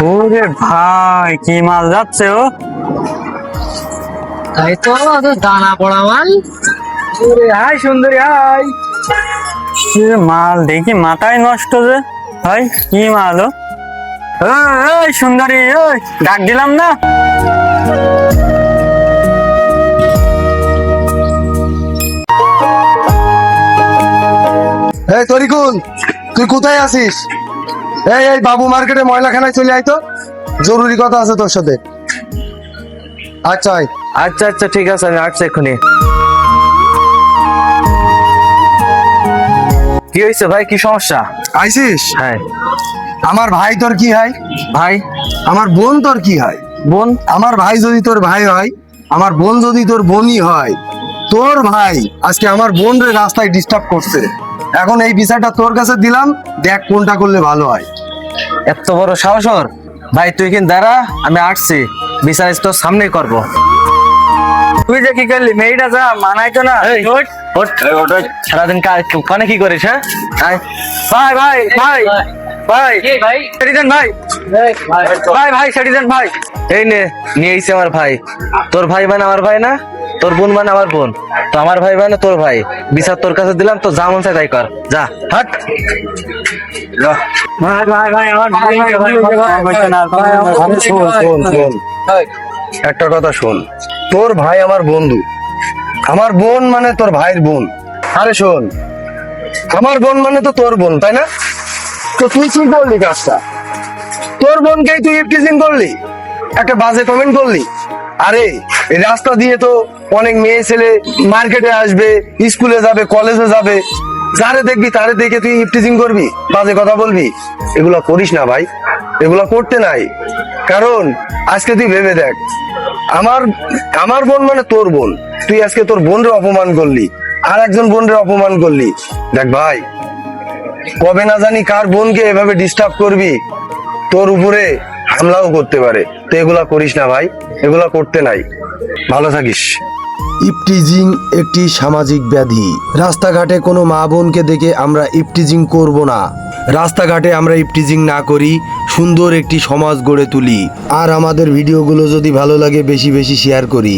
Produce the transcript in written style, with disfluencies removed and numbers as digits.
ওরে ভাই কি মাল যাচ্ছে ও। তাই তো দানা পড়া মাল। হাই সুন্দরী হাই। মাল দেখি মাথায় নষ্ট যে ভাই, কি মাল ও। এই সুন্দরী, ওই ডাক দিলাম না। এই তরিকুল, তুই কোথায় আছিস? এই এই বাবু মার্কেটে ময়লাখানায় চলে আয় তো, জরুরি কথা আছে তোর সাথে। আচ্ছা আয়। আচ্ছা আচ্ছা ঠিক আছে, আমি আসছি এক্ষুনি। কি হয়েছে ভাই, কি সমস্যা? আইছিস? হ্যাঁ। আমার ভাই তোর কি হয়? ভাই? আমার বোন তোর কি হয়? বোন? আমার ভাই যদি তোর ভাই হয়, আমার বোন যদি তোর বোনই হয়, তোর ভাই আজকে আমার বোন রে রাস্তায় ডিস্টার্ব করছে। এখন এই বিষয়টা তোর কাছে দিলাম, দেখ কোনটা করলে ভালো হয়। এত বড় সাহস ওর? ভাই তুই কিন্তু দাঁড়া, আমি আসছি, বিচার তোর সামনেই করবো। তুই যে কি করলি, মেয়েটা যা মানাই তো না। এই, ওঠ, ওঠ, ওঠ, সারাদিন কানে কি করিস? হ্যাঁ আয়। ভাই ভাই ভাই ভাই ভাই সেটি দেন ভাই, ভাই ভাই সেটি দেন ভাই। এই নে, নিয়ে এসে আমার ভাই। তোর ভাই মানে আমার ভাই না, তোর বোন মানে আমার বোন, তো আমার ভাই মানে তোর ভাই। বিচার তোর কাছে দিলাম, তো যা মন চায় তাই কর, যা হাট। ভাই ভাই ভাই আমার ভাই শোন শোন শোন, একটা কথা শোন, তোর ভাই আমার বন্ধু, আমার বোন মানে তোর ভাইয়ের বোন। আরে শোন, আমার বোন মানে তো তোর বোন, তাই না? তো তুই কি করলি কাজটা? তোর বোনকেই তুই ইফটিজিং করলি, একটা বাজে কমেন্ট করলি। আরে এই রাস্তা দিয়ে তো অনেক মেয়ে ছেলে মার্কেটে আসবে, স্কুলে যাবে, কলেজে যাবে, যারে দেখবি তারে দেখে তুই ইফটিজিং করবি, বাজে কথা বলবি? এগুলা করিস না ভাই, এগুলা করতে নাই। কারণ আজকে তুই ভেবে দেখ, আমার আমার বোন মানে তোর বোন, তুই আজকে তোর বোনরে অপমান করলি, আর একজন বোনরে অপমান করলি। দেখ ভাই, কবে না জানি কার বোনকে এভাবে ডিস্টার্ব করবি, তোর উপরে হামলাও করতে পারে। তো এগুলা করিস না ভাই, এগুলা করতে নাই। ভালো থাকিস। ইফটিজিং একটি সামাজিক ব্যাধি। রাস্তাঘাটে কোনো মা বোনকে দেখে আমরা ইফটিজিং করব না। রাস্তাঘাটে আমরা ইফটিজিং না করি, সুন্দর একটি সমাজ গড়ে তুলি। আর আমাদের ভিডিওগুলো যদি ভালো লাগে, বেশি বেশি শেয়ার করি।